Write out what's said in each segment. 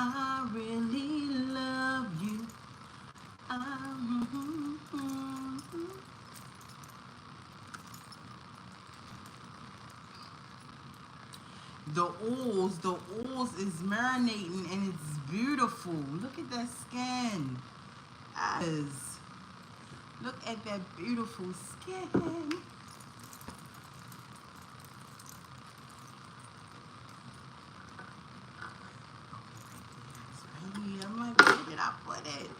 I really love you. The oils is marinating and it's beautiful. Look at that skin. Yes. Look at that beautiful skin. I'm like, where did I put it?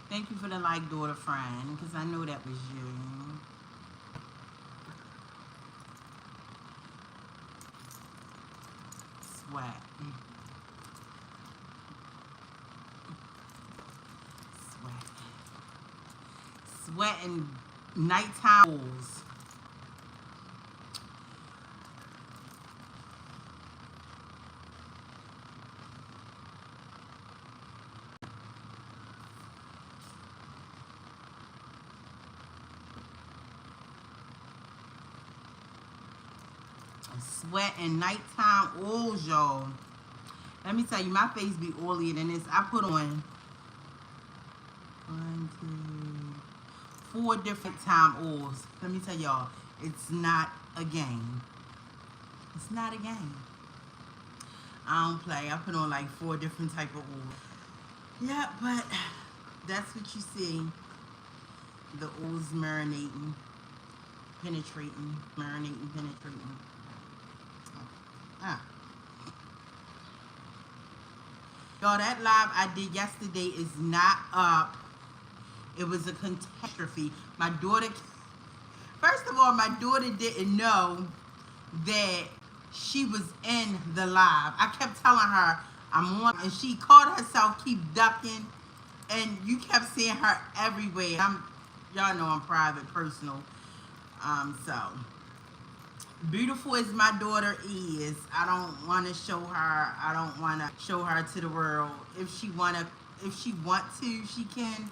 Thank you for the like, daughter friend, because I know that was you. Sweat. Sweat. Sweat and nighttime oils. Sweat and nighttime oils, y'all. Let me tell you, my face be oilier than this. I put on 1, 2, 4 different time oils. Let me tell y'all, it's not a game. It's not a game. I don't play. I put on like 4 different type of oils. Yeah, but that's what you see. The oils marinating, penetrating, marinating, penetrating. Y'all, that live I did yesterday is not up. It was a catastrophe. My daughter, first of all, my daughter didn't know that she was in the live. I kept telling her I'm on, and she caught herself keep ducking, and you kept seeing her everywhere. Y'all know I'm private, personal. So beautiful as my daughter is, I don't want to show her. I don't want to show her to the world. If she want to, she can.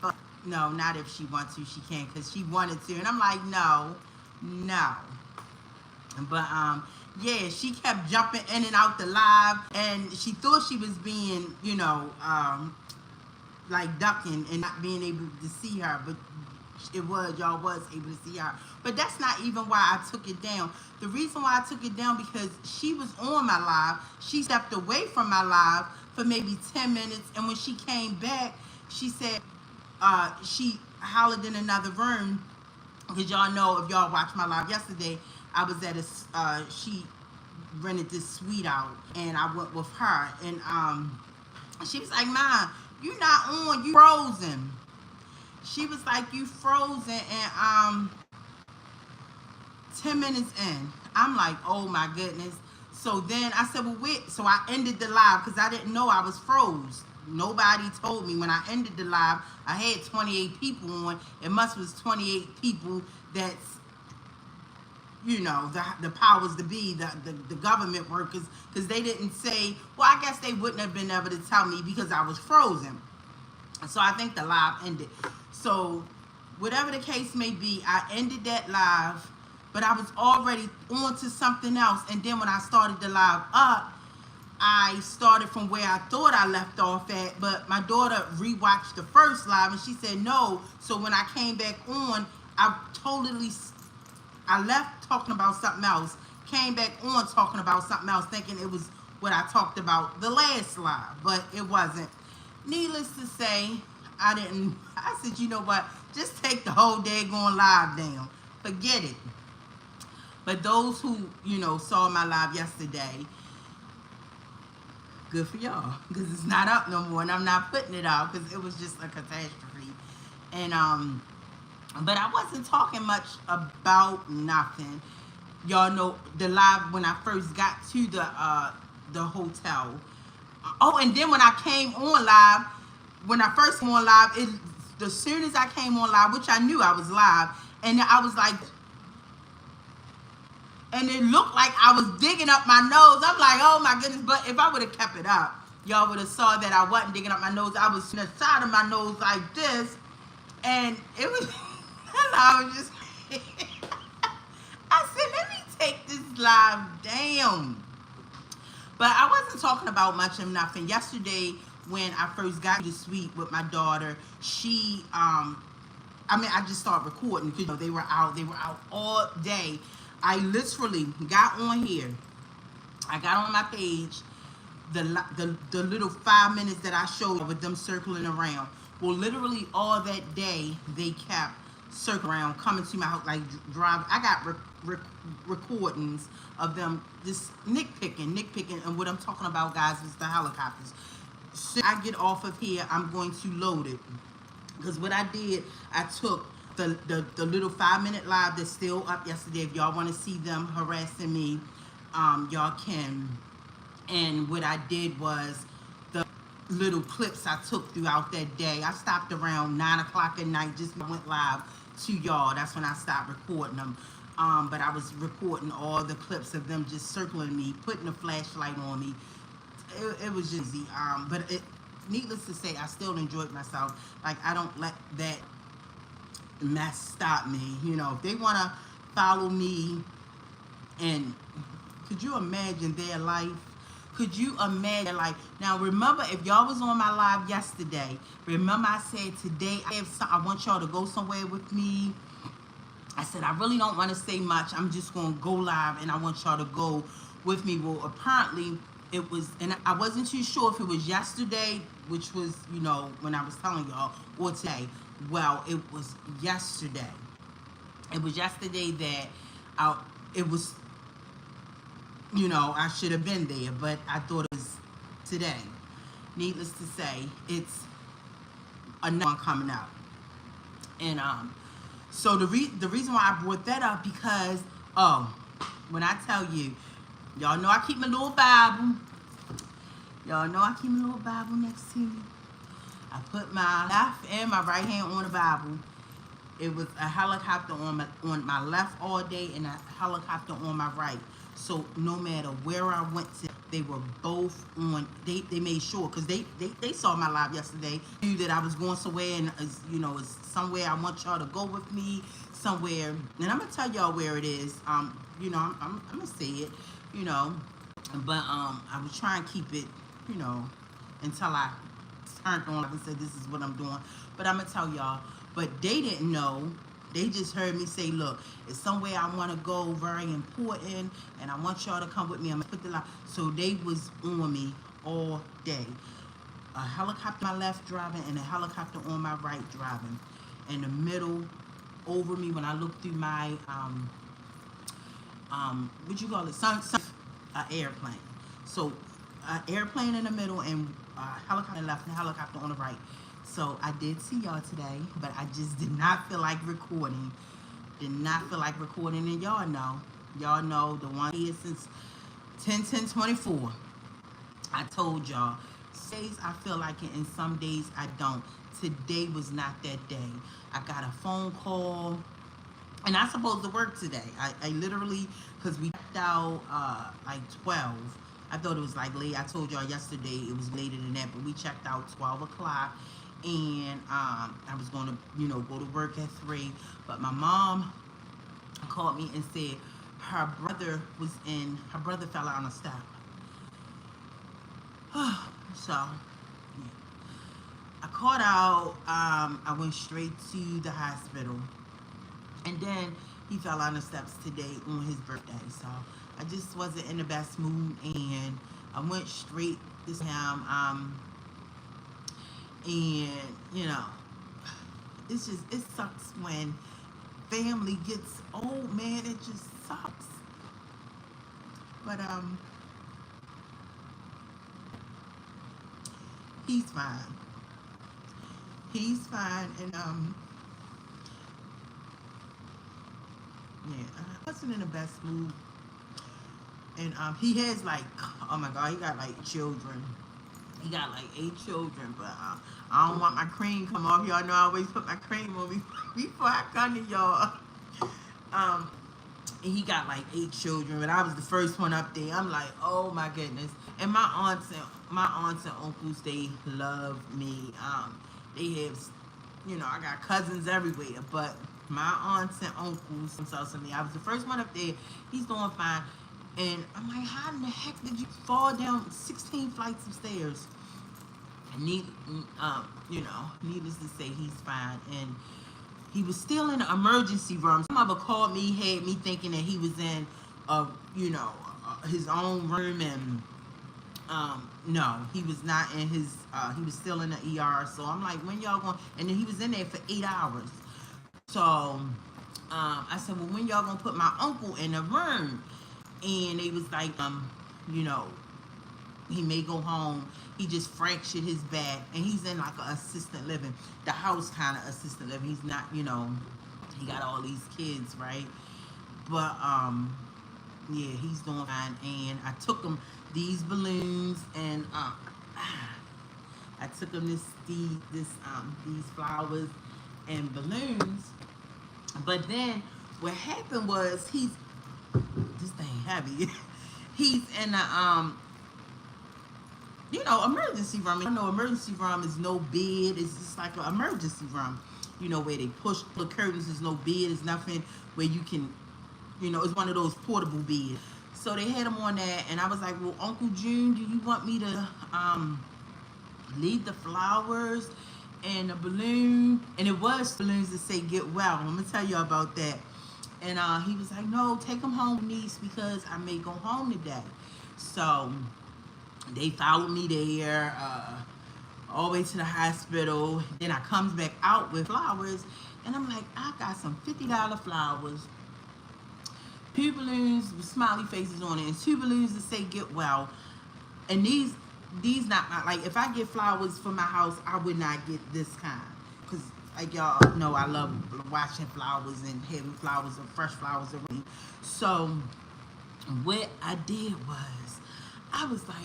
But no, not if she wants to, she can, because she wanted to. And I'm like, no. But yeah, she kept jumping in and out the live, and she thought she was being, like ducking and not being able to see her, but y'all was able to see her. But that's not even why I took it down. The reason why I took it down, because she was on my live. She stepped away from my live for maybe 10 minutes, and when she came back, she said she hollered in another room, because y'all know, if y'all watched my live yesterday, I was at she rented this suite out, and I went with her, and she was like, "Mom, you not on, you frozen." She was like, "You frozen," and 10 minutes in, I'm like, oh my goodness. So then I said, well, wait. So I ended the live because I didn't know I was froze. Nobody told me. When I ended the live, I had 28 people on. It must was 28 people that's, the powers to be, the government workers, because they didn't say, well, I guess they wouldn't have been able to tell me because I was frozen. So I think the live ended. So whatever the case may be, I ended that live, but I was already on to something else. And then when I started the live up, I started from where I thought I left off at, but my daughter rewatched the first live and she said no. So when I came back on, I left talking about something else, came back on talking about something else, thinking it was what I talked about the last live, but it wasn't. Needless to say, I said, you know what, just take the whole daggone live down. Forget it. But those who, saw my live yesterday, good for y'all, because it's not up no more, and I'm not putting it out because it was just a catastrophe. And but I wasn't talking much about nothing. Y'all know the live when I first got to the hotel. Oh, and then when I came on live, when I first came on live, as soon as I came on live, which I knew I was live, and I was like, and it looked like I was digging up my nose. I'm like, oh my goodness, but if I would have kept it up, y'all would have saw that I wasn't digging up my nose. I was on the side of my nose like this, and it was, and I was just, I said, let me take this live down. But I wasn't talking about much of nothing. Yesterday, when I first got to the suite with my daughter, she, I just started recording because, you know, they were out all day. I literally got on here. I got on my page, the little 5 minutes that I showed with them circling around. Well, literally all that day, they kept circling around, coming to my house, like drive. I got recordings of them just nitpicking. And what I'm talking about, guys, is the helicopters. So I get off of here, I'm going to load it. Because what I did, I took the little 5-minute live that's still up yesterday. If y'all want to see them harassing me, y'all can. And what I did was the little clips I took throughout that day. I stopped around 9 o'clock at night, just went live to y'all. That's when I stopped recording them. But I was recording all the clips of them just circling me, putting a flashlight on me. It was just easy. But needless to say, I still enjoyed myself. Like, I don't let that mess stop me. You know, if they want to follow me, and could you imagine their life? Could you imagine, like, now remember, if y'all was on my live yesterday, remember I said today I want y'all to go somewhere with me. I said, I really don't want to say much. I'm just going to go live, and I want y'all to go with me. Well, apparently it was, and I wasn't too sure if it was yesterday, which was, you know, when I was telling y'all, or today. Well, it was yesterday. It was yesterday that it was, you know, I should have been there, but I thought it was today. Needless to say, it's another one coming out. And so the reason why I brought that up, because when I tell you, y'all know I keep my little Bible. Y'all know I keep my little Bible next to me. I put my left and my right hand on the Bible. It was a helicopter on my left all day and a helicopter on my right. So no matter where I went to, they were both on. They made sure, because they saw my live yesterday, knew that I was going somewhere, and you know, it's somewhere I want y'all to go with me, somewhere, and I'm gonna tell y'all where it is. You know, I'm gonna say it, you know, but I was trying to keep it, you know, until I turned on and said this is what I'm doing. But I'm gonna tell y'all. But they didn't know. They just heard me say, look, it's somewhere I want to go, very important, and I want y'all to come with me. I'm going to put the light. So they was on me all day. A helicopter on my left driving and a helicopter on my right driving. In the middle, over me, when I look through my, what you call it, airplane. So airplane in the middle and helicopter on the left and helicopter on the right. So I did see y'all today, but I just did not feel like recording. Did not feel like recording, and y'all know the one here since 10/10/24. I told y'all, some days I feel like it, and some days I don't. Today was not that day. I got a phone call, and I supposed to work today. I literally, because we checked out like 12. I thought it was like late. I told y'all yesterday it was later than that, but we checked out 12 o'clock. And I was going to, you know, go to work at 3. But my mom called me and said her brother fell out on a step. So, yeah. I called out. I went straight to the hospital. And then he fell on the steps today on his birthday. So, I just wasn't in the best mood. And I went straight to him. And, you know, it sucks when family gets old, man. It just sucks. But, he's fine. He's fine. And, yeah, I wasn't in the best mood. And, he has, like, oh my God, he got, like, children. He got like 8 children, but I don't want my cream come off. Y'all know I always put my cream on before I come to y'all. And he got like 8 children, but I was the first one up there. I'm like, oh my goodness. And my aunts and uncles, they love me. They have, you know, I got cousins everywhere, but my aunts and uncles themselves to me. I was the first one up there. He's doing fine. And I'm like, how in the heck did you fall down 16 flights of stairs? And you know, needless to say, he's fine. And he was still in the emergency room. Some of them called me, had me thinking that he was in, you know, his own room, and no, he was not in his. He was still in the ER. So I'm like, when y'all going? And then he was in there for 8 hours. So I said, well, when y'all gonna put my uncle in a room? And they was like, you know, he may go home. He just fractured his back, and he's in like an assisted living, the house kind of assisted living. He's not, you know, he got all these kids, right? But yeah, he's doing fine. And I took him these balloons, and I took him these flowers and balloons. But then what happened was this thing heavy. He's in a you know, emergency room. I know emergency room is no bed. It's just like an emergency room. You know, where they push the curtains. There's no bed. There's nothing where you can, you know, it's one of those portable beds. So they had him on that, and I was like, well, Uncle June, do you want me to leave the flowers and the balloon? And it was balloons that say get well. I'm gonna tell you about that. And he was like, no, take him home, niece, because I may go home today. So they followed me there, all the way to the hospital. Then I comes back out with flowers, and I'm like, I got some $50 flowers, 2 balloons with smiley faces on it, and 2 balloons that say get well. And these not like, if I get flowers for my house, I would not get this kind, because like y'all know, I love watching flowers and having flowers and fresh flowers around. So what I did was, I was like,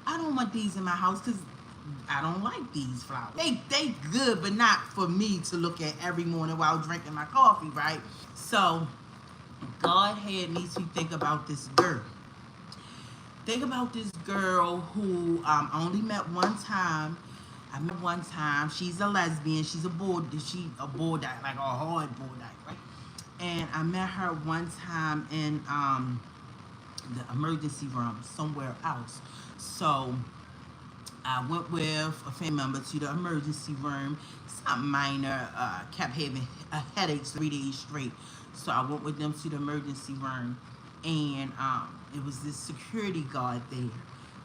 I don't want these in my house because I don't like these flowers. They good, but not for me to look at every morning while drinking my coffee, right? So God had me to think about this girl. Think about this girl who I only met one time. I met one time. She's a lesbian. She's a bull dyke, like a hard bull dyke, right? And I met her one time in the emergency room somewhere else. So I went with a family member to the emergency room. Something minor. Kept having headaches 3 days straight. So I went with them to the emergency room, and it was this security guard there.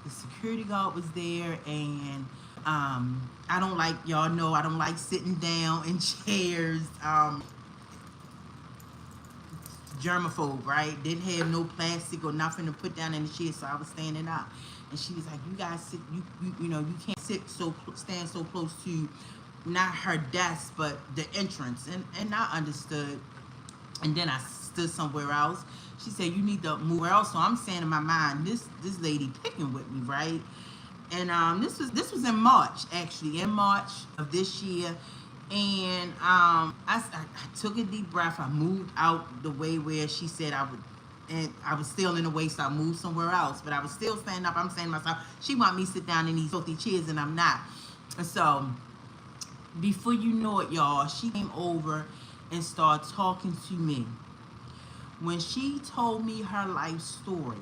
The security guard was there, and I don't like, y'all know, I don't like sitting down in chairs. Germaphobe, right? Didn't have no plastic or nothing to put down in the chair, so I was standing up. And she was like, you guys sit, you know, you can't stand so close to not her desk, but the entrance. And I understood. And then I stood somewhere else. She said, you need to move else. So I'm saying in my mind, this lady picking with me, right? And this was in March, actually, in March of this year. And I took a deep breath. I moved out the way where she said I would, and I was still in the way, so I moved somewhere else. But I was still standing up. I'm saying to myself, she want me to sit down in these filthy chairs, and I'm not. And so before you know it, y'all, she came over and started talking to me. When she told me her life story,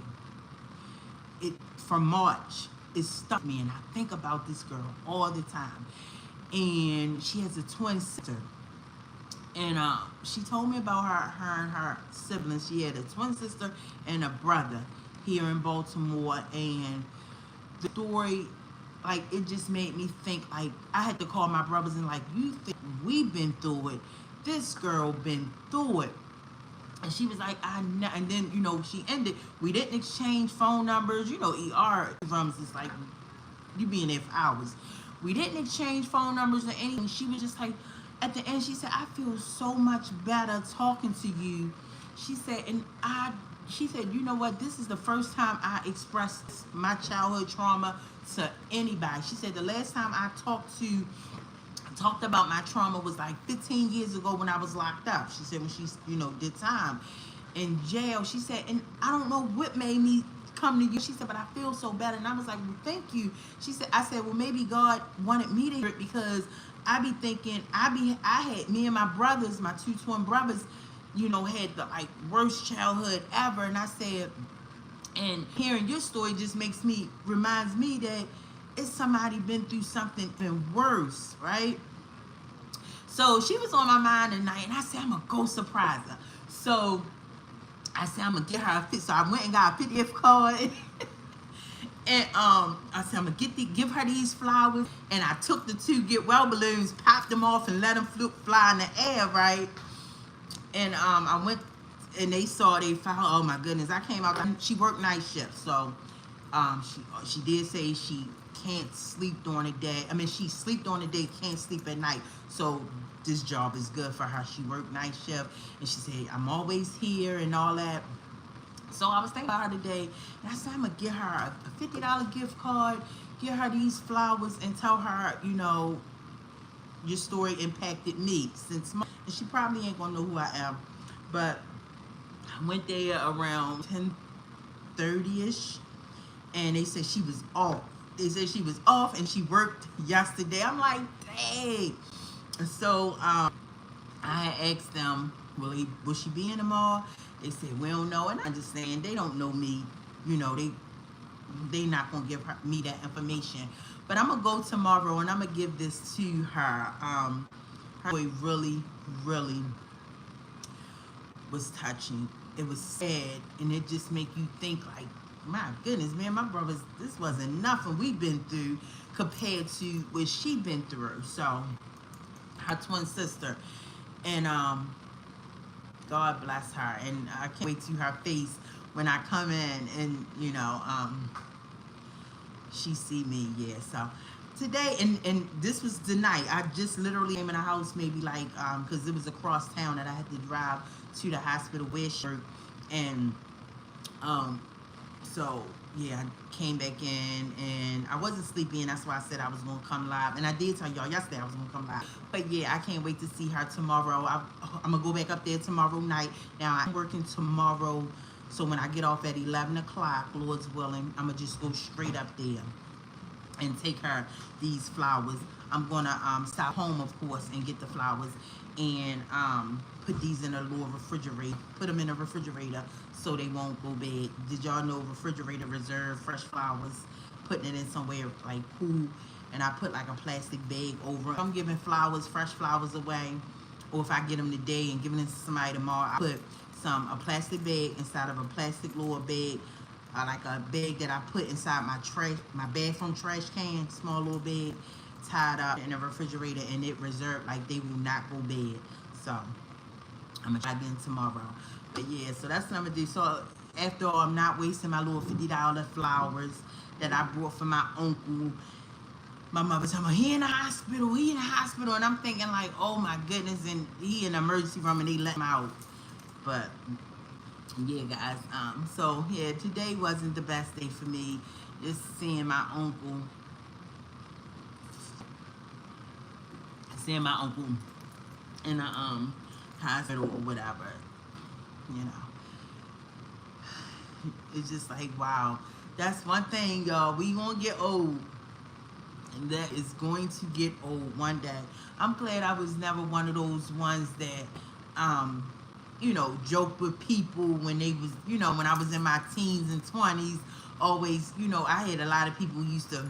from March, it stuck me, and I think about this girl all the time. And she has a twin sister, and she told me about her and her siblings. She had a twin sister and a brother here in Baltimore, and the story, like, it just made me think, like, I had to call my brothers and like, you think we've been through it? This girl been through it. And she was like, and then, you know, she ended, we didn't exchange phone numbers. You know, ER rooms is like, you be in there for hours. We didn't exchange phone numbers or anything. She was just like, at the end, she said, I feel so much better talking to you. She said, she said, you know what? This is the first time I expressed my childhood trauma to anybody. She said, the last time I talked to talked about my trauma was like 15 years ago when I was locked up. She said when she, did time in jail. She said, and I don't know what made me come to you. She said, but I feel so better. And I was like, well, thank you. She said, I said, well, maybe God wanted me to hear it because I be thinking, I had me and my brothers, my two twin brothers, had the like worst childhood ever. And I said, and hearing your story just reminds me that it's somebody been through something even worse, right? So she was on my mind tonight, and I said, I'm gonna go surprise her. So I said, I'm gonna get her a fit. So I went and got a 50th card. And I said, I'm gonna give her these flowers. And I took the 2 get well balloons, popped them off, and let them fly in the air, right? And I went, and they found, oh my goodness, I came out. She worked night shift, so she did say she can't sleep during the day. I mean, she sleep during the day, can't sleep at night. So this job is good for her. She worked night shift, and she said, I'm always here and all that. So I was thinking about her today, and I said, I'm gonna get her a $50 gift card, get her these flowers, and tell her, your story impacted me since and she probably ain't gonna know who I am, but I went there around 10:30ish, and they said she was off. They said she was off, and she worked yesterday. I'm like, dang. So I asked them, will she be in tomorrow? They said, we don't know. And I understand, they don't know me. They not gonna give me that information. But I'm gonna go tomorrow, and I'm gonna give this to her. Her story really, really was touching. It was sad, and it just make you think like, my goodness, man, my brothers, this wasn't nothing we've been through compared to what she been through. So her twin sister, and God bless her, and I can't wait to her face when I come in, and she see me. Yeah, so today, and this was the night. I just literally came in the house, maybe like because it was across town that I had to drive to the hospital where she worked, and so yeah, I came back in, and I wasn't sleepy, and that's why I said I was gonna come live, and I did tell y'all yesterday I was gonna come live. But yeah, I can't wait to see her tomorrow. I'm gonna go back up there tomorrow night. Now I'm working tomorrow, so when I get off at 11 o'clock, Lord's willing, I'm gonna just go straight up there and take her these flowers. I'm gonna stop home, of course, and get the flowers, and put these in a little refrigerator. Put them in a refrigerator so they won't go bad. Did y'all know refrigerator reserve fresh flowers? Putting it in somewhere like cool, and I put like a plastic bag over it. I'm giving flowers, fresh flowers away, or if I get them today and giving them to somebody tomorrow, I put a plastic bag inside of a plastic lower bag, like a bag that I put inside my bathroom trash can, small little bag, tied up in a refrigerator, and it reserved, like they will not go bad. So I'm gonna try again tomorrow. But yeah, so that's what I'm gonna do. So after all, I'm not wasting my little $50 flowers that I brought for my uncle. My mother told me, he in the hospital, and I'm thinking like, oh my goodness, and he in the emergency room, and they let him out. But yeah, guys, so yeah, today wasn't the best day for me. Just seeing my uncle in a hospital or whatever, it's just like, wow. That's one thing, y'all, we gonna get old, and that is going to get old one day. I'm glad I was never one of those ones that joke with people when they was, when I was in my teens and 20s. Always, I had a lot of people used to,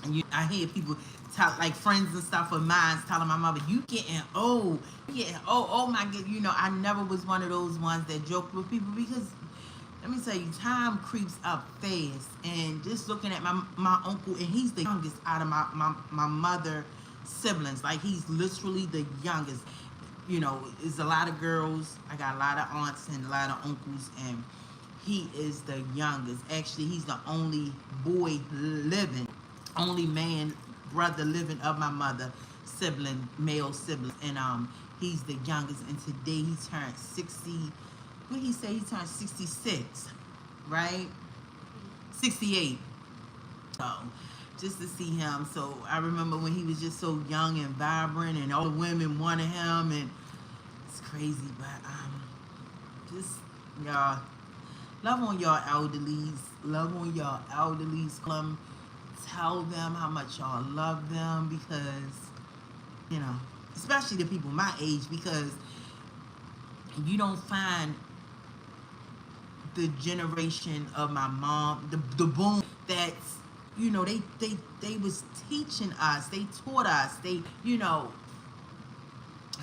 and I hear people tell, like friends and stuff of mine, telling my mother, you getting old, oh my God, I never was one of those ones that joked with people, because let me tell you, time creeps up fast. And just looking at my uncle, and he's the youngest out of my mother siblings, like he's literally the youngest. There's a lot of girls, I got a lot of aunts and a lot of uncles, and he is the youngest. Actually, he's the only boy living, only man, brother living of my mother male sibling, and he's the youngest. And today he turned 60. What did he say? He turned 66, right? 68. So just to see him. So I remember when he was just so young and vibrant, and all the women wanted him, and it's crazy. But just y'all love on y'all elderlies. Love on y'all elderlies. Tell them how much y'all love them, because you know, especially the people my age, because you don't find the generation of my mom, the boom that's, you know, they was teaching us, they taught us, they, you know,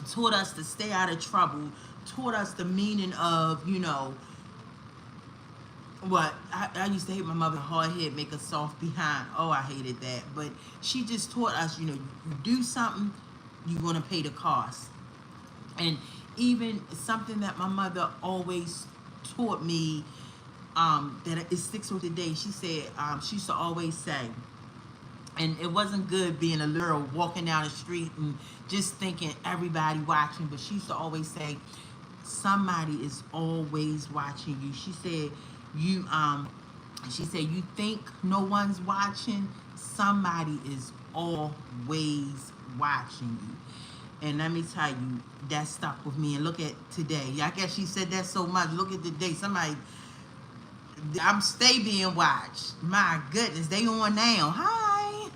taught us to stay out of trouble, taught us the meaning of, you know, what I used to hate my mother, hard head make a soft behind. Oh, I hated that. But she just taught us, you know, you do something, you're gonna pay the cost. And even something that my mother always taught me, that it sticks with today. She said, she used to always say, and it wasn't good being a little girl walking down the street and just thinking everybody watching, but she used to always say, somebody is always watching you. She said, you think no one's watching, somebody is always watching you. And let me tell you, that stuck with me. And look at today. I guess she said that so much. Look at today. Somebody, I'm stay being watched. My goodness, they on now. Hi.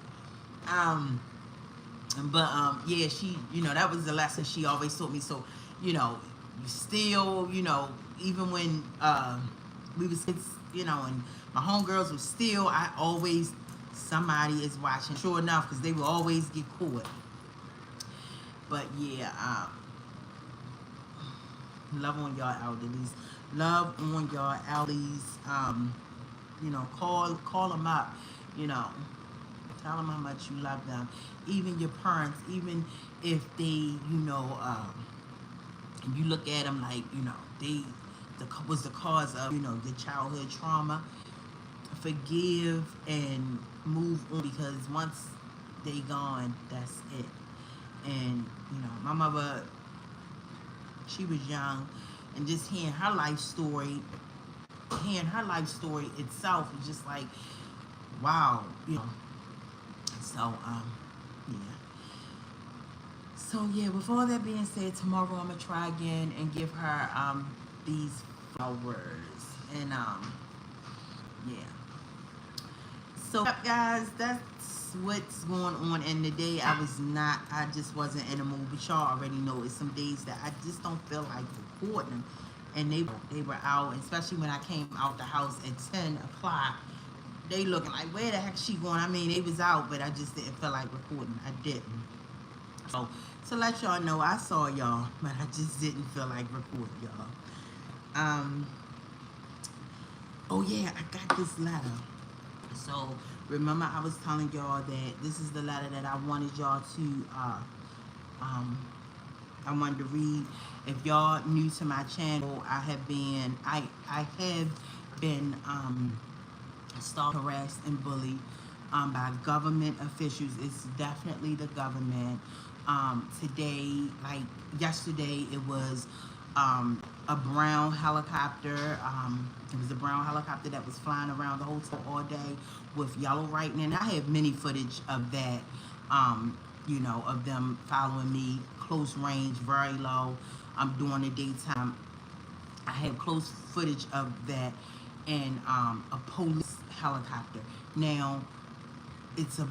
Yeah, she, you know, that was the lesson she always taught me. So, you know, you still, you know, even when we was kids, you know, and my homegirls were still, I always, somebody is watching. Sure enough, because they will always get caught. But yeah, love on y'all elderlies. Love on y'all elderlies. You know, call them up. You know, tell them how much you love them. Even your parents, even if they, you know, you look at them like, you know, they was the cause of, you know, the childhood trauma. Forgive and move on, because once they gone, that's it. And you know, my mother, she was young, and just hearing her life story itself is just like, wow, you know. So yeah. So yeah, with all that being said, tomorrow I'm gonna try again and give her these flowers. And yeah. So guys, that's what's going on. And the day I just wasn't in the mood, but y'all already know it's some days that I just don't feel like recording them. And they were out, especially when I came out the house at 10 o'clock. They looking like, where the heck she going? I mean, they was out, but I just didn't feel like recording. I didn't. So to let y'all know, I saw y'all, but I just didn't feel like recording y'all. Oh yeah, I got this letter. So remember, I was telling y'all that this is the letter that I wanted y'all to I wanted to read. If y'all new to my channel, I have been stalked, harassed, and bullied by government officials. It's definitely the government. Today, like yesterday, it was a brown helicopter. It was a brown helicopter that was flying around the hotel all day with yellow writing. And I have many footage of that, you know, of them following me close range, very low. During the daytime. I have close footage of that, and a police helicopter. Now, it's a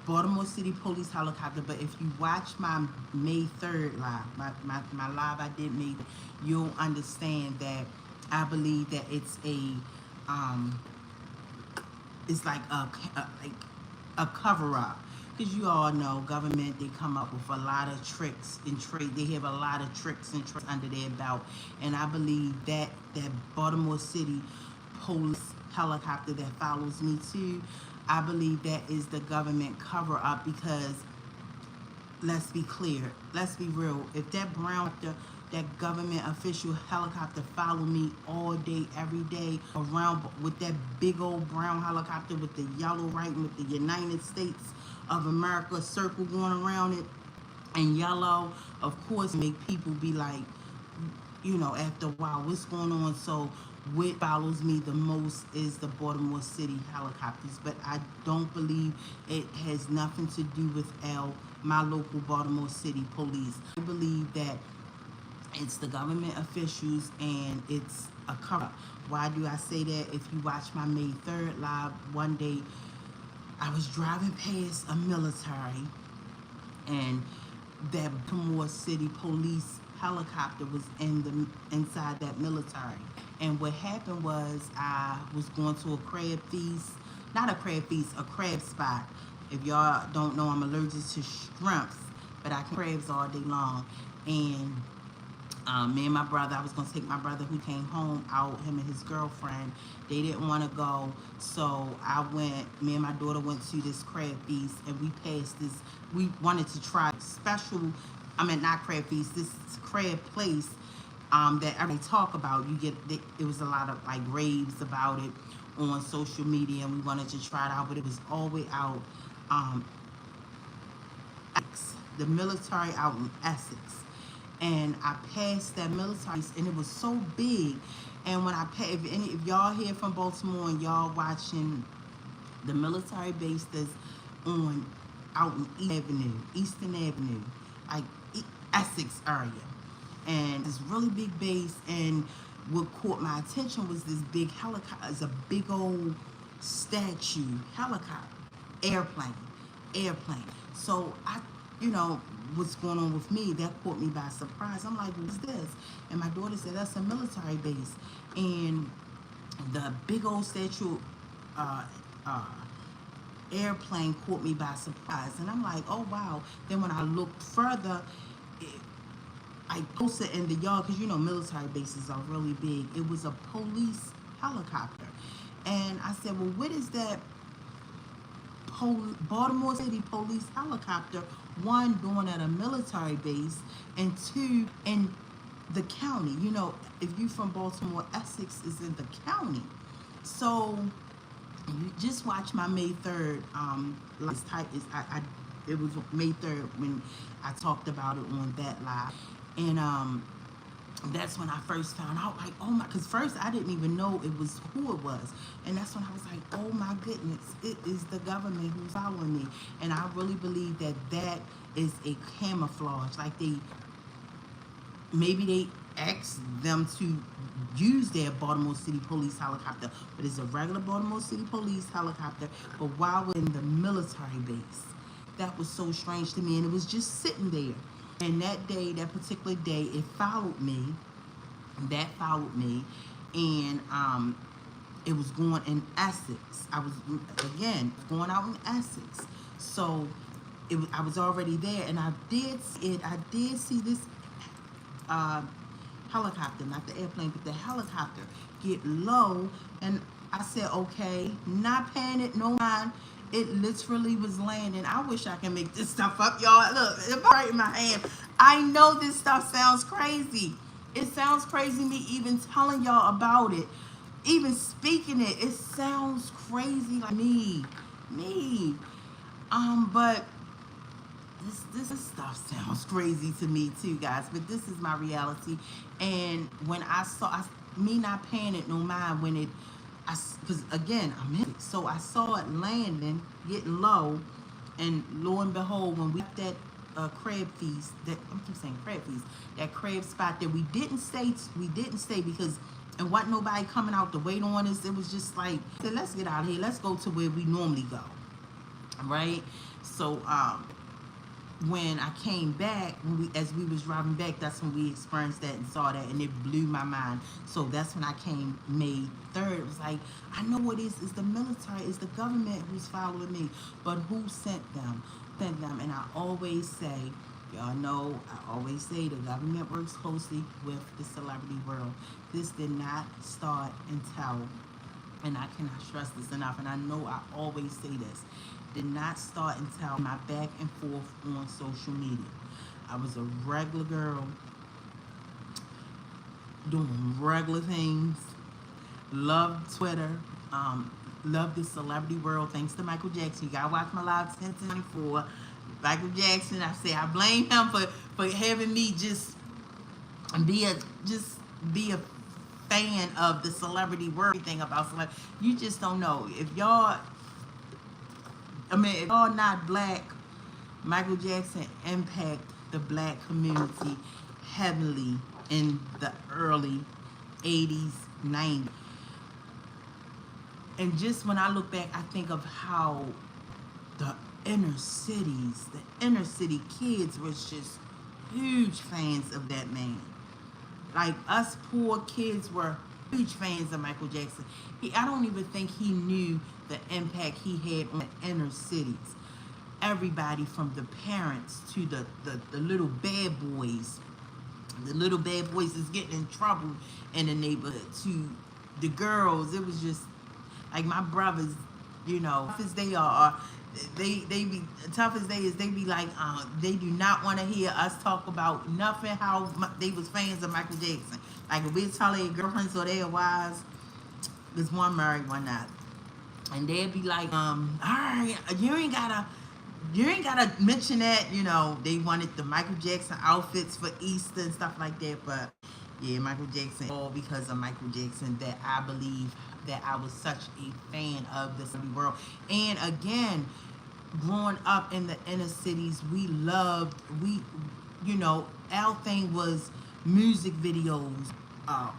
Baltimore City police helicopter, but if you watch my May 3rd live, my live I did May, you'll understand that I believe that it's it's like a cover-up. Because you all know, government, they come up with a lot of tricks and trade. They have a lot of tricks and tricks under their belt. And I believe that Baltimore City police helicopter that follows me too, I believe that is the government cover up, because let's be clear, let's be real. If that that government official helicopter followed me all day, every day around with that big old brown helicopter with the yellow writing with the United States of America circle going around it and yellow, of course make people be like, you know, after a while, what's going on? So what follows me the most is the Baltimore City helicopters, but I don't believe it has nothing to do with my local Baltimore City police. I believe that it's the government officials and it's a cover. Why do I say that? If you watch my May 3rd live, one day I was driving past a military and that Baltimore City police helicopter was inside that military. And what happened was I was going to a crab feast, not a crab feast, a crab spot. If y'all don't know, I'm allergic to shrimps, but I can crabs all day long. And me and my brother, I was going to take my brother who came home out, him and his girlfriend. They didn't want to go, so me and my daughter went to this crab feast, and we passed this, we wanted to try special, not crab feast, this crab place that everybody talk about. It was a lot of like raves about it on social media, and we wanted to try it out, but it was all the way out, the military out in Essex. And I passed that military, and it was so big. And when I passed, if y'all here from Baltimore and y'all watching the military base that's out in Eastern Avenue, like Essex area, and this really big base. And what caught my attention was this big helicopter. It's a big old statue helicopter, airplane. So what's going on with me, that caught me by surprise. I'm like, what's this? And my daughter said, that's a military base. And the big old statue airplane caught me by surprise. And I'm like, oh wow. Then when I looked further, I posted in the yard, because military bases are really big. It was a police helicopter. And I said, well, what is that Baltimore City police helicopter, one, doing at a military base, and two, in the county? If you from Baltimore, Essex is in the county. So you just watch my May 3rd it was May 3rd when I talked about it on that live. And that's when I first found out, like, oh my, because first I didn't even know it was who it was. And that's when I was like, oh my goodness, it is the government who's following me. And I really believe that is a camouflage. Like maybe they asked them to use their Baltimore City police helicopter, but it's a regular Baltimore City police helicopter, but while we're in the military base. That was so strange to me, and it was just sitting there. And that particular day, it followed me. That followed me, and it was going in Essex. I was, again, going out in Essex. So I was already there, and I did see this helicopter, not the airplane, but the helicopter get low, and I said, okay, not panic, no mind. It literally was landing. I wish I can make this stuff up, y'all. Look, it's right in my hand. I know this stuff sounds crazy. It sounds crazy me even telling y'all about it. Even speaking it, it sounds crazy like me. But this stuff sounds crazy to me too, guys. But this is my reality. And when I saw, me not panic no mind when it, because again, I'm in it. So I saw it landing, getting low, and lo and behold, when we got that crab feast, that crab spot that we didn't stay because and wasn't nobody coming out to wait on us. It was just like, okay, let's get out of here. Let's go to where we normally go, right? So when I came back, as we was driving back, that's when we experienced that and saw that, and it blew my mind. So that's when I came May 3rd. It was like, I know what it is. It's the military. It's the government who's following me. But who sent them? And I always say, y'all know, I always say the government works closely with the celebrity world. This did not start until, and I cannot stress this enough, and I know I always say this, did not start until my back and forth on social media. I was a regular girl doing regular things, loved Twitter, loved the celebrity world, thanks to Michael Jackson. You gotta watch my live 1024. Michael Jackson, I say I blame him for having me just be a fan of the celebrity world, everything about celebrity. You just don't know. If y'all, I mean, if y'all not black, Michael Jackson impacted the black community heavily in the early 80s, 90s. And just when I look back, I think of how the inner cities, the inner city kids was just huge fans of that man. Like us poor kids were huge fans of Michael Jackson. I don't even think he knew the impact he had on the inner cities. Everybody from the parents to the little bad boys. The little bad boys is getting in trouble in the neighborhood. To the girls, it was just like my brothers, you know, tough as they are, they be tough as they is. They be like, they do not want to hear us talk about nothing. How they was fans of Michael Jackson. Like if we tell their girlfriends or their wives, there's one married, one not, and they'd be like, all right, you ain't gotta mention that. You know, they wanted the Michael Jackson outfits for Easter and stuff like that. But yeah, Michael Jackson, all because of Michael Jackson that I believe that I was such a fan of this world. And again, growing up in the inner cities, you know, our thing was music videos,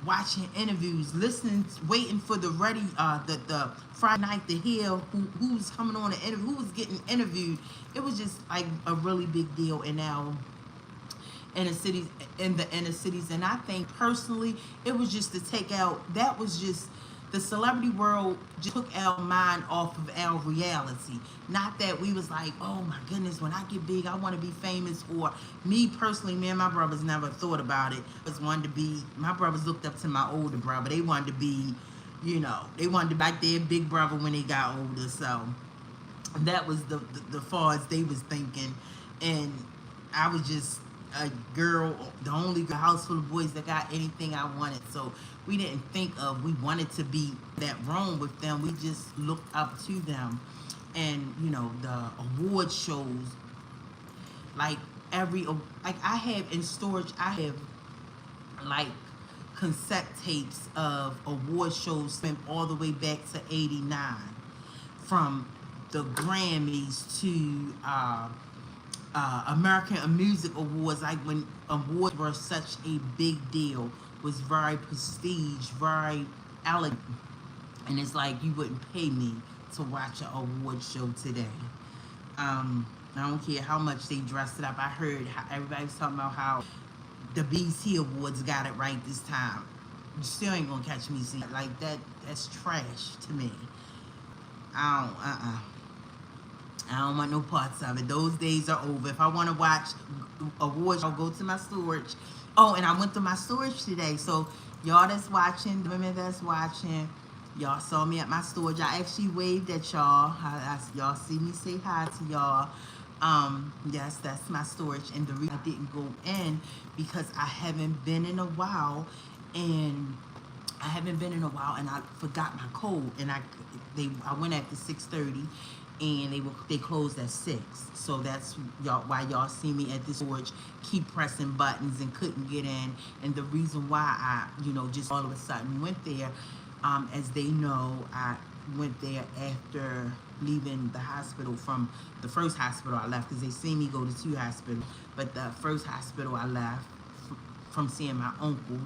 watching interviews, listening, waiting for the the Friday night to hear who was coming on the interview, who was getting interviewed. It was just like a really big deal in our inner cities, and I think personally, it was just to take out. That was just the celebrity world just took our mind off of our reality. Not that we was like, oh my goodness, when I get big, I want to be famous. Or me personally, me and my brothers never thought about it. Just wanted to be. My brothers looked up to my older brother. They wanted to be, you know, they wanted to be like their big brother when they got older. So that was the far as they was thinking, and I was just a girl, the only house full of boys that got anything I wanted. So we didn't think of, we wanted to be that wrong with them. We just looked up to them. And you know, the award shows, like like I have in storage, I have like cassette tapes of award shows from all the way back to 89, from the Grammys to American Music Awards. Like when awards were such a big deal, was very prestige, very elegant, and it's like you wouldn't pay me to watch an award show today. I don't care how much they dressed it up. I heard how everybody was talking about how the BET Awards got it right this time. You still ain't gonna catch me see like that. That's trash to me. I don't want no parts of it. Those days are over. If I want to watch awards, I'll go to my storage. Oh, and I went to my storage today. So y'all that's watching, the women that's watching, y'all saw me at my storage. I actually waved at y'all. Y'all see me say hi to y'all. Yes, that's my storage. And the reason I didn't go in because I haven't been in a while, and I forgot my code, and I went after 6:30, and they closed at 6. So that's why y'all see me at this storage, keep pressing buttons and couldn't get in. And the reason why I, just all of a sudden went there, as they know, I went there after leaving the hospital from the first hospital I left, because they see me go to 2 hospitals. But the first hospital I left from seeing my uncle,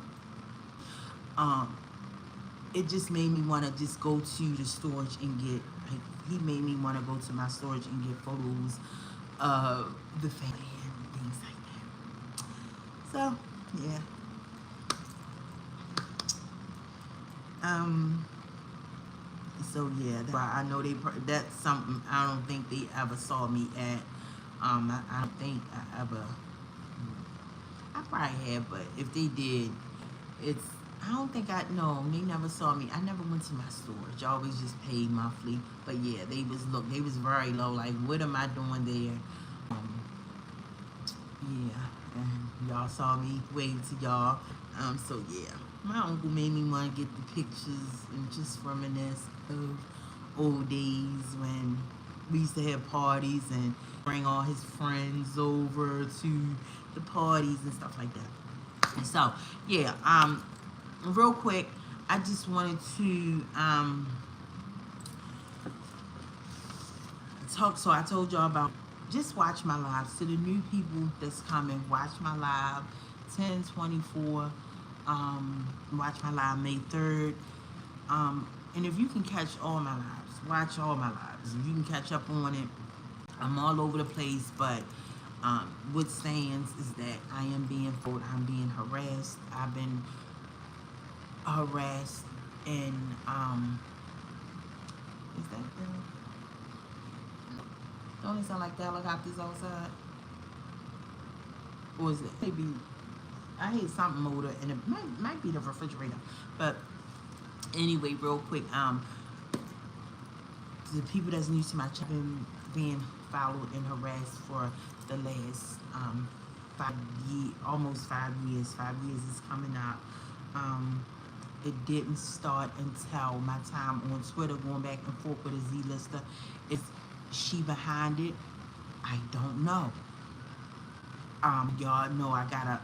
it just made me want to just go to the storage and get, he made me want to go to my storage and get photos of the family and things like that. So, yeah. So yeah, that's why I know that's something I don't think they ever saw me at. I don't think I ever, I probably have, but if they did, I don't think no, they never saw me. I never went to my storage. I always just paid monthly. But yeah, they was very low. Like, what am I doing there? Yeah, and y'all saw me wave to y'all. So yeah, my uncle made me want to get the pictures and just reminisce of old days when we used to have parties and bring all his friends over to the parties and stuff like that. And so yeah, real quick, I just wanted to talk. So I told y'all about, just watch my lives. To the new people that's coming, watch my live 10/24. Watch my live May 3rd. And if you can catch all my lives, watch all my lives. If you can catch up on it, I'm all over the place, but what stands is that I am being fooled. I'm being harassed. I've been harassed, and is that good? Don't it sound like the helicopters outside? Or is it maybe, I hear something motor, and it might be the refrigerator. But anyway, real quick, the people that's new to my channel been being followed and harassed for the last almost 5 years. 5 years is coming up. It didn't start until my time on Twitter, going back and forth with a Z-lister. Is she behind it? I don't know. Y'all know I got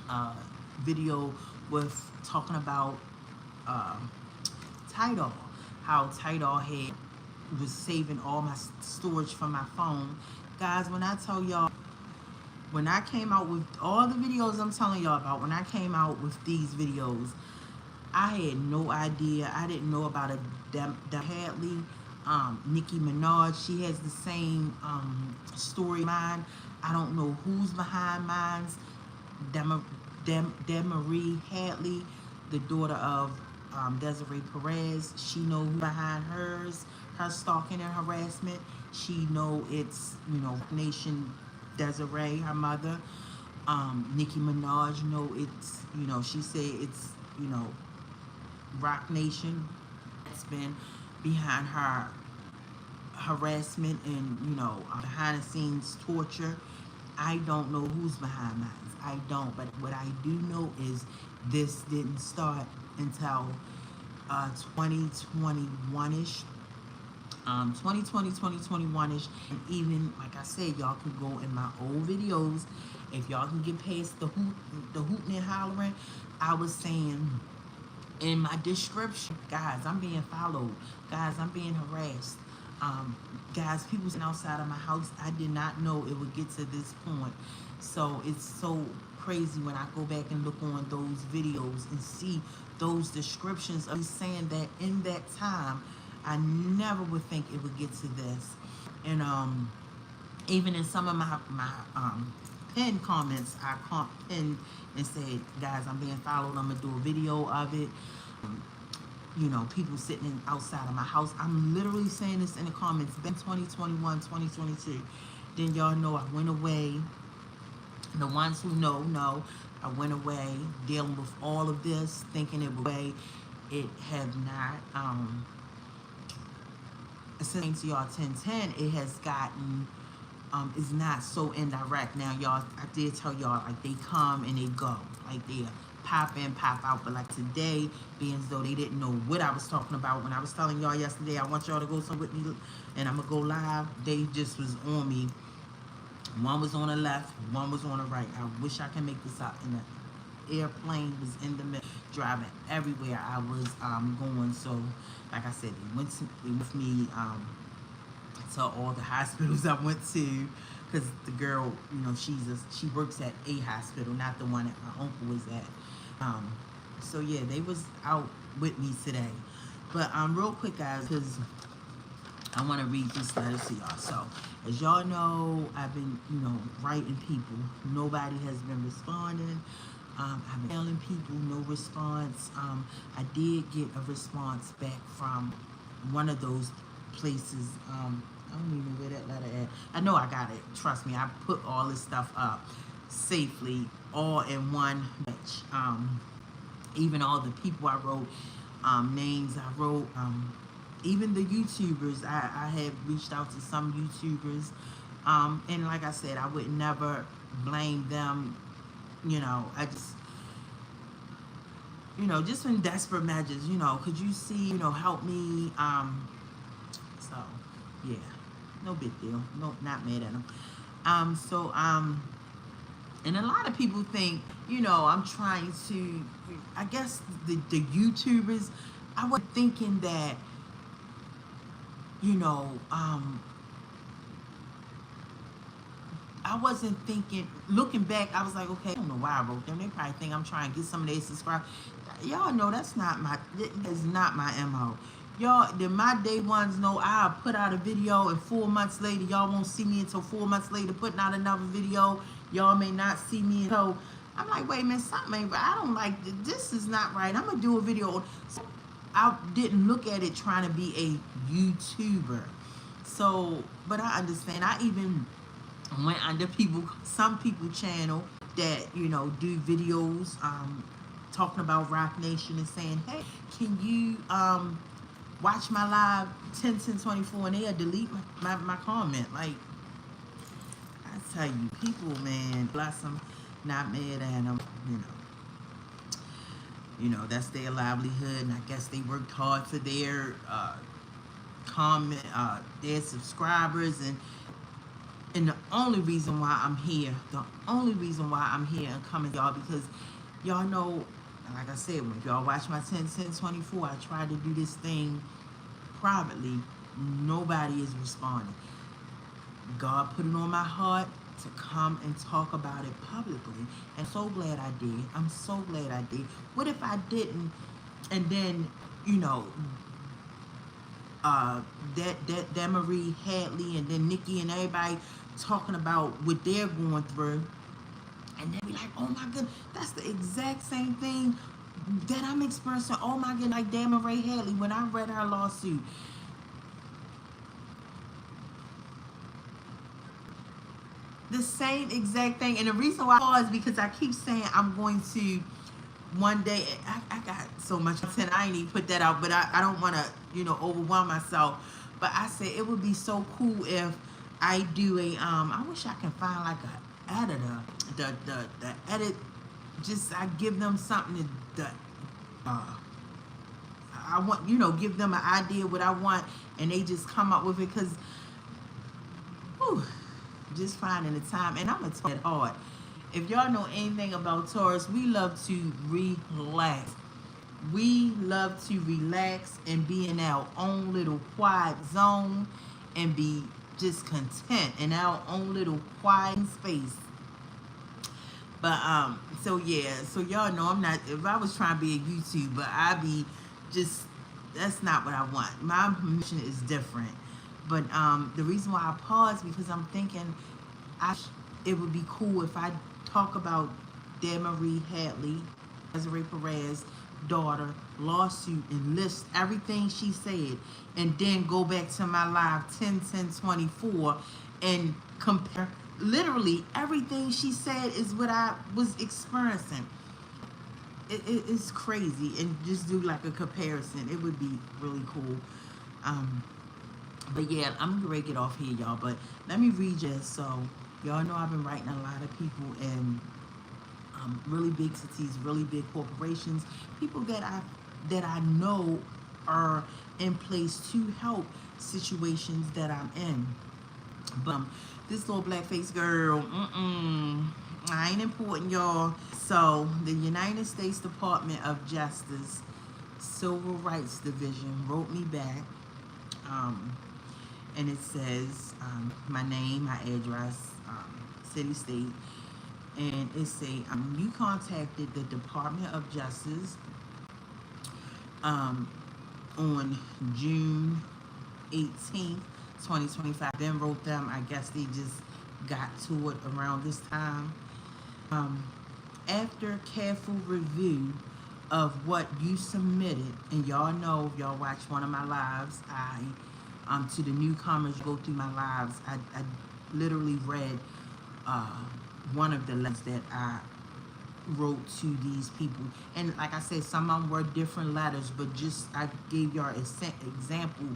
a video with talking about Tidal, how Tidal was saving all my storage from my phone. Guys, when I tell y'all, when I came out with all the videos I'm telling y'all about, when I came out with these videos, I had no idea. I didn't know about a Hadley, Nicki Minaj. She has the same story mine. I don't know who's behind mine's. Demarie Hadley, the daughter of Desiree Perez. She know who behind hers, her stalking and harassment. She know it's, Nation Desiree, her mother. Nicki Minaj know it's, she said it's, Rock Nation. It's been behind her harassment and, behind the scenes torture. I don't know who's behind mine. I don't, but what I do know is this didn't start until 2021-ish. 2020, 2021-ish. And even, like I said, y'all can go in my old videos. If y'all can get past the hooting and hollering, I was saying in my description, guys, I'm being followed. Guys, I'm being harassed. Guys, people sitting outside of my house. I did not know it would get to this point. So it's so crazy when I go back and look on those videos and see those descriptions of saying that in that time, I never would think it would get to this. And even in some of my pinned comments, I pinned and said, guys, I'm being followed. I'm gonna do a video of it. People sitting outside of my house. I'm literally saying this in the comments. Been 2021, 2022. Then y'all know I went away. The ones who know, I went away dealing with all of this, thinking it would away. It have not. Since y'all 1010, it has gotten, is not so indirect. Now, y'all, I did tell y'all, like, they come and they go. Like, they pop in, pop out. But, like, today, being as though they didn't know what I was talking about. When I was telling y'all yesterday, I want y'all to go somewhere with me, and I'm going to go live. They just was on me. One was on the left, one was on the right. I wish I could make this out. And the airplane was in the middle, driving everywhere I was going. So, like I said, they went with me to all the hospitals I went to, because the girl, she works at a hospital, not the one that my uncle was at. So yeah, they was out with me today. But real quick, guys, because I want to read this letter to y'all. So, as y'all know, I've been, writing people. Nobody has been responding. I've been telling people, no response. I did get a response back from one of those places. I don't even know where that letter at. I know I got it. Trust me, I put all this stuff up safely, all in one batch. Even all the people I wrote, names I wrote, even the YouTubers. I had reached out to some YouTubers, and like I said, I would never blame them. I just, just in desperate measures, could you see, help me, so, yeah, no big deal, no, not mad at them. And a lot of people think, you know, I'm trying to, I guess the YouTubers, I was thinking that, you know, I wasn't thinking, looking back, I was like, okay, I don't know why I wrote them. They probably think I'm trying to get some of their subscribers. Y'all know that's not my MO. Y'all, my day ones know I'll put out a video and 4 months later, y'all won't see me until 4 months later putting out another video. Y'all may not see me until, I'm like, wait a minute, something ain't right. I don't like, this is not right. I'm going to do a video. So I didn't look at it trying to be a YouTuber. So, but I understand. I even went under some people channel that, you know, do videos talking about Rock Nation and saying, hey, can you watch my live 10/10/24, and they'll delete my comment. Like, I tell you, people, man, bless them, not mad at them, you know, that's their livelihood, and I guess they worked hard for their their subscribers, and the only reason why I'm here, and coming to y'all, because y'all know, like I said, when y'all watch my 10/10/24, I try to do this thing privately. Nobody is responding. God put it on my heart to come and talk about it publicly, and so glad I did. I'm so glad I did. What if I didn't? And then, you know, that Marie Hadley and then Nikki and everybody talking about what they're going through, and they'll be like, oh my goodness, that's the exact same thing that I'm experiencing. Oh my goodness, like damn Marie Hadley, when I read her lawsuit, the same exact thing. And the reason why I pause, because I keep saying I'm going to one day, I got so much content, I ain't even put that out, but I don't want to, you know, overwhelm myself. But I said it would be so cool if I do a I wish I can find like a editor, the edit, just I give them something to I want, you know, give them an idea what I want, and they just come up with it, because just finding the time. And I'm gonna talk it hard. If y'all know anything about Taurus, we love to relax. We love to relax and be in our own little quiet zone and be just content in our own little quiet space. But so yeah, so y'all know I'm not, if I was trying to be a YouTuber, I'd be just, that's not what I want. My mission is different. But the reason why I pause, because I'm thinking it would be cool if I talk about Marie Hadley, Desiree Perez's daughter lawsuit, and list everything she said, and then go back to my live 10/10/24 and compare. Literally everything she said is what I was experiencing. It's crazy, and just do like a comparison. It would be really cool. But yeah, I'm gonna get off here, y'all. But let me read you. So y'all know I've been writing a lot of people in really big cities, really big corporations, people that I know are in place to help situations that I'm in. But this little blackface girl, I ain't important, y'all. So the United States Department of Justice Civil Rights Division wrote me back, and it says my name, my address, city, state, and it say you contacted the Department of Justice on June 18th, 2025. Then wrote them, I guess they just got to it around this time. After careful review of what you submitted, and y'all know, if y'all watch one of my lives, I to the newcomers, go through my lives, I literally read one of the letters that I wrote to these people, and like I said, some of them were different letters, but just I gave y'all an example.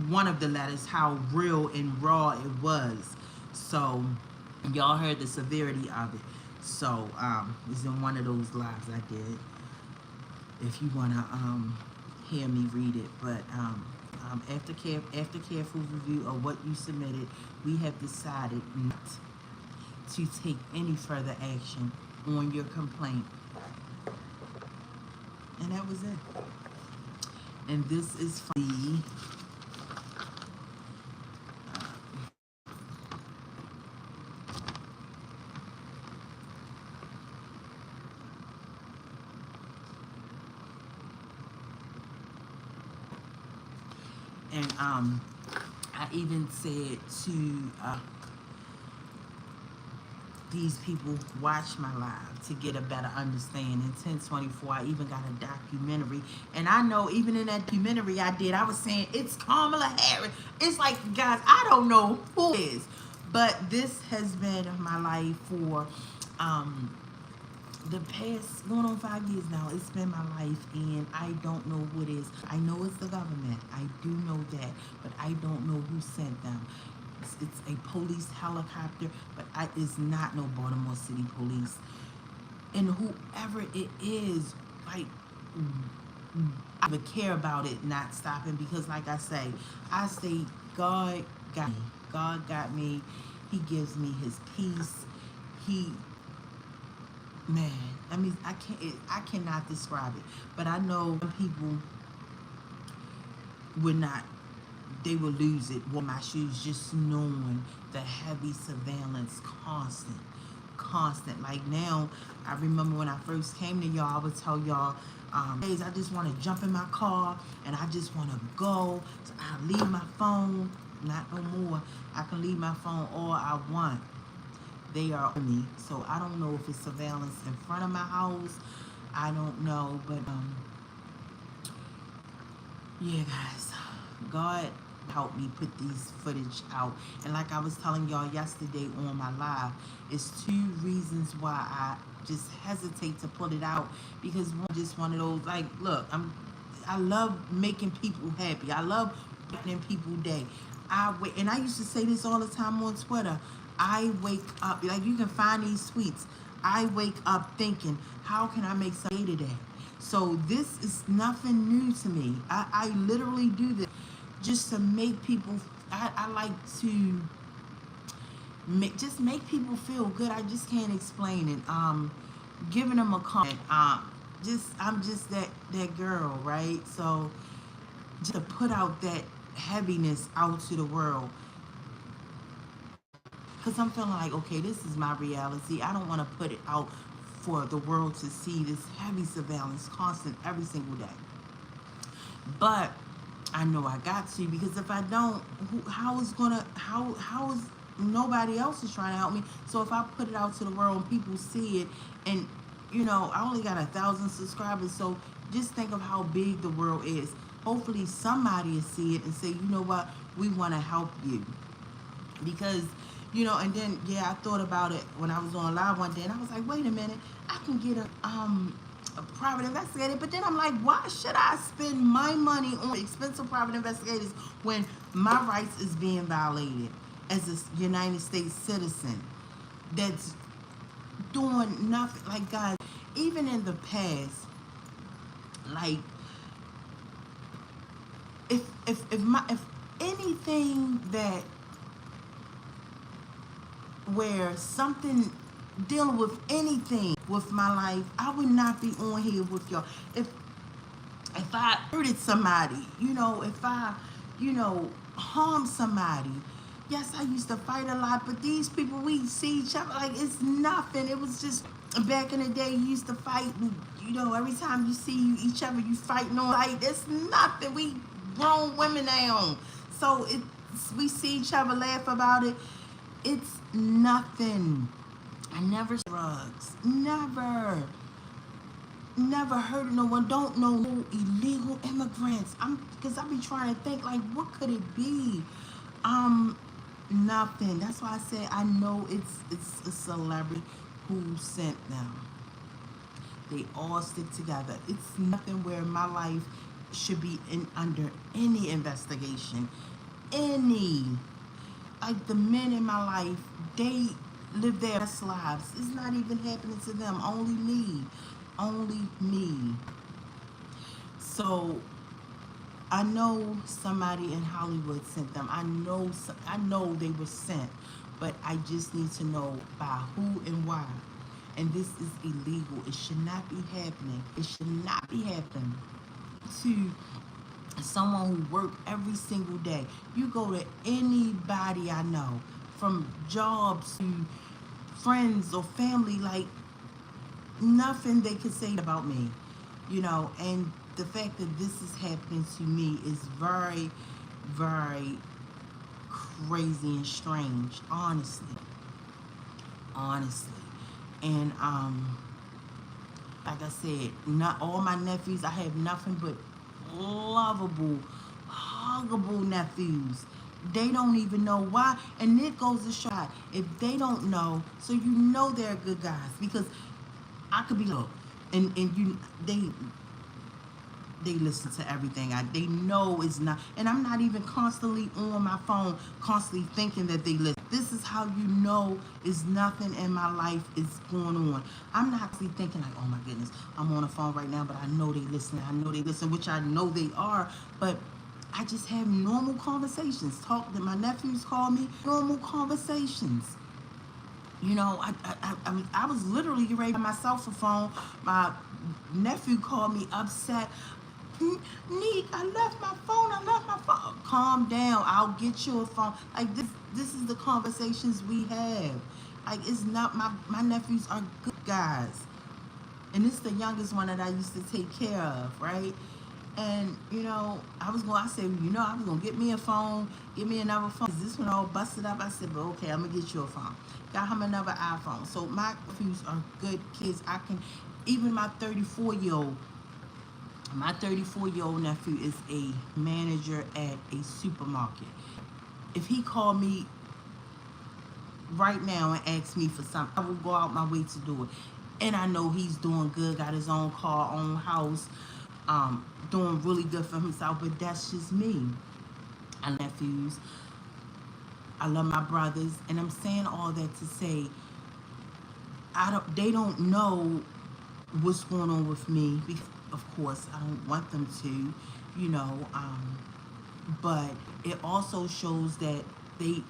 One of the letters, how real and raw it was. So y'all heard the severity of it. So it's in one of those lives I did, if you wanna hear me read it. But after careful review of what you submitted, we have decided not to take any further action on your complaint. And that was it. And this is for the and I even said to these people, watch my live to get a better understanding. In 1024, I even got a documentary. And I know even in that documentary I was saying, it's Kamala Harris. It's like, guys, I don't know who it is. But this has been my life for the past going on 5 years now. It's been my life, and I don't know who it is. I know it's the government. I do know that, but I don't know who sent them. It's a police helicopter, but it's not no Baltimore City Police. And whoever it is, like, I would care about it not stopping, because like I say God got me. God got me. He gives me his peace. Man, I mean, I cannot describe it. But I know people would not, they will lose it with my shoes, just knowing the heavy surveillance, constant. Like now, I remember when I first came to y'all, I would tell y'all, days I just want to jump in my car and I just want to go. So I leave my phone, not no more. I can leave my phone all I want. They are on me, so I don't know if it's surveillance in front of my house. I don't know, but yeah, guys, God helped me put these footage out. And like I was telling y'all yesterday on my live, it's 2 reasons why I just hesitate to put it out, because one of those, like, look, I love making people happy. I love making people day. And I used to say this all the time on Twitter. I wake up, like, you can find these tweets. I wake up thinking, how can I make some day today? So this is nothing new to me. I literally do this just to make people, I like to make people feel good. I just can't explain it. Giving them a comment. I'm just that girl, right? So just to put out that heaviness out to the world. Because I'm feeling like, okay, this is my reality. I don't want to put it out for the world to see, this heavy surveillance, constant, every single day. But I know I got to, because if I don't, how is nobody else is trying to help me? So if I put it out to the world and people see it, and you know, I only got 1,000 subscribers, so just think of how big the world is. Hopefully somebody will see it and say, you know what, we want to help you. Because, you know, and then, yeah, I thought about it when I was on live one day, and I was like, wait a minute, I can get a private investigator. But then I'm like, why should I spend my money on expensive private investigators when my rights is being violated as a United States citizen that's doing nothing? Like, guys, even in the past, like, if anything that, where something dealing with anything with my life, I would not be on here with y'all. If I hurted somebody, you know, if I, you know, harmed somebody, yes, I used to fight a lot, but these people, we see each other like it's nothing. It was just back in the day, you used to fight, and, you know, every time you see each other, you fighting on, like, it's nothing. We grown women now, so we see each other, laugh about it. It's nothing. I never drugs. Never heard of no one. Don't know no illegal immigrants. Because I be trying to think, like, what could it be? Nothing. That's why I say I know it's a celebrity who sent them. They all stick together. It's nothing where my life should be under any investigation. Any. Like, the men in my life, they live their best lives. It's not even happening to them. Only me. Only me. So I know somebody in Hollywood sent them. I know they were sent but I just need to know by who and why. And this is illegal. It should not be happening. It should not be happening to someone who work every single day. You go to anybody I know, from jobs to friends or family, like nothing they could say about me, and the fact that this is happening to me is very, very crazy and strange, honestly. And like I said, not all my nephews, I have nothing but lovable, huggable nephews. They don't even know why. And it goes to show, if they don't know, so they're good guys. Because I could be look, and they listen to everything. They know it's not, and I'm not even constantly on my phone, constantly thinking that they listen. This is how you know is nothing in my life is going on. I'm not actually thinking like, oh my goodness, I'm on the phone right now, but I know they listen. Which I know they are, but I just have normal conversations. Talk that my nephews call me normal conversations. I was literally ready to buy myself a phone. My nephew called me upset. Neek, I left my phone. Calm down. I'll get you a phone. Like this is the conversations we have. Like, it's not my nephews are good guys. And this is the youngest one that I used to take care of, right? And, I was going to get me a phone, get me another phone. This one all busted up. I said, but okay, I'm going to get you a phone. Got him another iPhone. So my nephews are good kids. Even my 34-year-old nephew is a manager at a supermarket. If he called me right now and asked me for something, I will go out my way to do it. And I know he's doing good, got his own car, own house, doing really good for himself, but that's just me. I love nephews. I love my brothers, and I'm saying all that to say, they don't know what's going on with me, because of course I don't want them to, but it also shows that they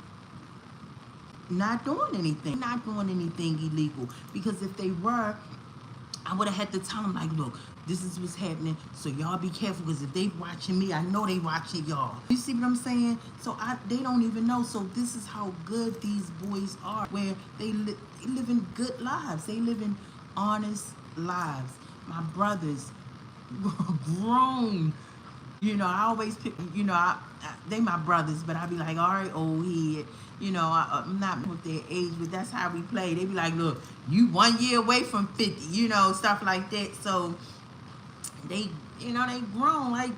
not doing anything illegal, because if they were, I would have had to tell them, like, look, this is what's happening, so y'all be careful, because if they watching me, I know they watching y'all. You see what I'm saying? So they don't even know. So this is how good these boys are, where they live in good lives. They live in honest lives. My brothers, grown. I always pick, they my brothers, but I be like, all right, old head. I'm not with their age, but that's how we play. They be like, look, you 1 year away from 50, stuff like that. So they grown. Like,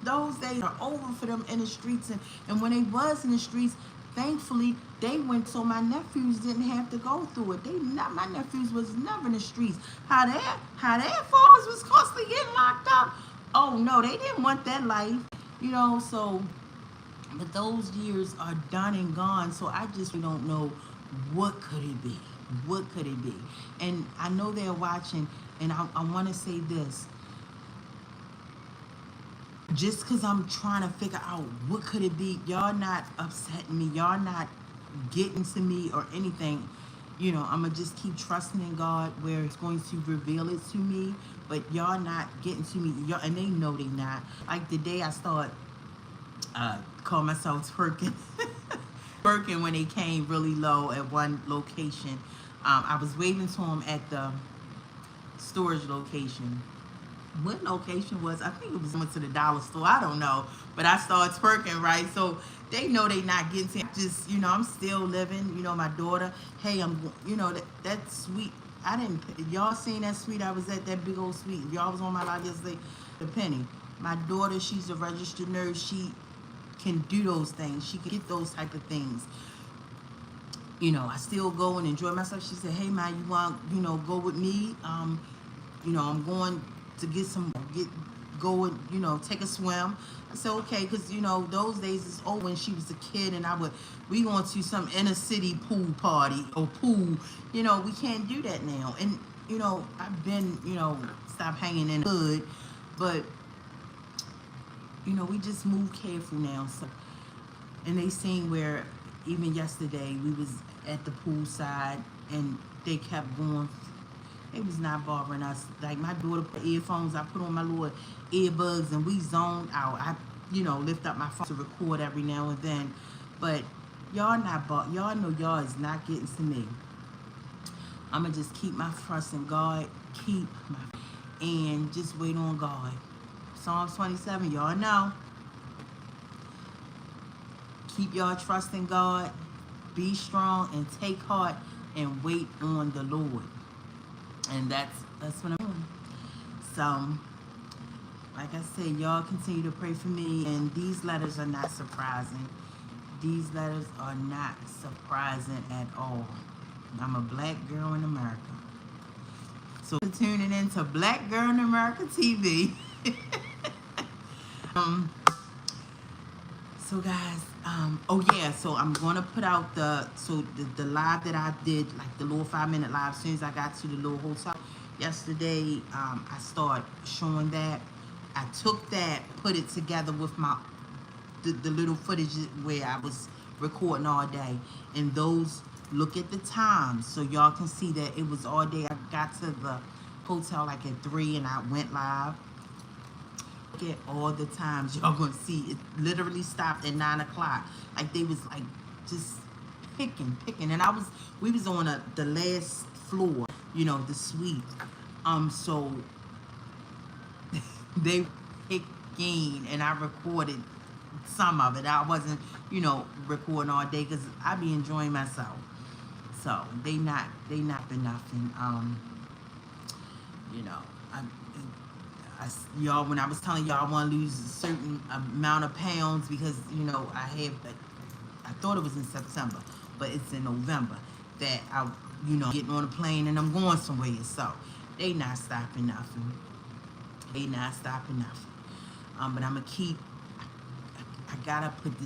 those days are over for them in the streets. And when they was in the streets, thankfully, they went so my nephews didn't have to go through it. My nephews was never in the streets. How their fathers was constantly getting locked up. Oh no, they didn't want that life. So, but those years are done and gone. So I just don't know, what could it be? What could it be? And I know they're watching, and I want to say this. Just because I'm trying to figure out what could it be, y'all not upsetting me, y'all not getting to me or anything. I'm going to just keep trusting in God, where it's going to reveal it to me, but y'all not getting to me, and they know they not. Like the day I start call myself twerking working, when they came really low at one location, I was waving to them at the storage location. What location was? I think it was went to the dollar store. I don't know, but I started twerking, right? So they know they not getting to. Just I'm still living. My daughter. Hey, that suite. I didn't. Y'all seen that suite? I was at that big old suite. Y'all was on my live yesterday. The Penny. My daughter. She's a registered nurse. She can do those things. She can get those type of things. I still go and enjoy myself. She said, "Hey, Ma, you want go with me? I'm going to go and take a swim." I said, okay, because those days is old. When she was a kid, and we going to some inner city pool party or pool. We can't do that now. And I've been stop hanging in the hood, but we just move careful now. So, and they seen where even yesterday we was at the poolside, and they kept going. They was not bothering us. Like, my daughter put earphones, I put on my little earbuds, and we zoned out. I, lift up my phone to record every now and then. But y'all y'all know y'all is not getting to me. I'ma just keep my trust in God, and just wait on God. Psalms 27, y'all know. Keep y'all trust in God, be strong, and take heart, and wait on the Lord. And that's what I'm doing. So, like I said, y'all continue to pray for me. And these letters are not surprising. These letters are not surprising at all. I'm a black girl in America. So tuning into Black Girl in America TV. So guys, oh yeah, so I'm gonna put out the live that I did, like the little 5-minute live. As soon as I got to the little hotel yesterday, I started showing that. I took that, put it together with the little footage where I was recording all day, and those, look at the time so y'all can see that it was all day. I got to the hotel like at 3 and I went live. Look at all the times y'all gonna see it. Literally stopped at 9 o'clock. Like, they was like just picking, and we was on the last floor, the suite. So they picking, and I recorded some of it. I wasn't, recording all day because I be enjoying myself. So they not been nothing. Y'all, when I was telling y'all I want to lose a certain amount of pounds because I thought it was in September, but it's in November that I, getting on a plane and I'm going somewhere. So they not stopping nothing. They not stopping nothing. But I'm gonna keep. I gotta put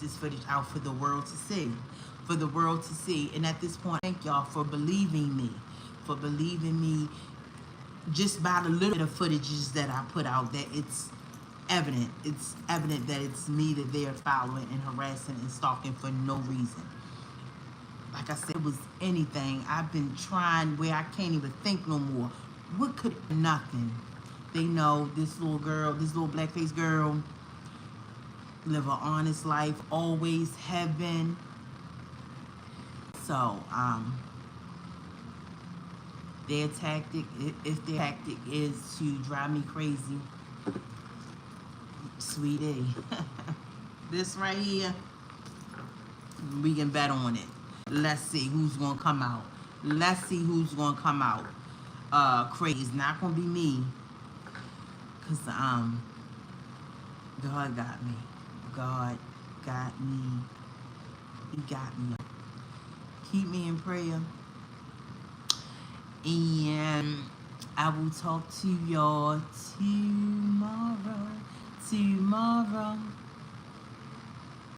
this footage out for the world to see. For the world to see. And at this point, thank y'all for believing me. Just by the little bit of footages that I put out, that it's evident. It's evident that it's me that they're following and harassing and stalking for no reason. Like I said, it was anything. I've been trying where I can't even think no more. What could nothing? They know this little girl, this little blackface girl, live an honest life, always have been. So, their tactic, if their tactic is to drive me crazy, sweetie, this right here, we can bet on it. Let's see who's gonna come out. Crazy. It's not gonna be me, cause God got me. God got me. He got me. Keep me in prayer. And I will talk to y'all tomorrow.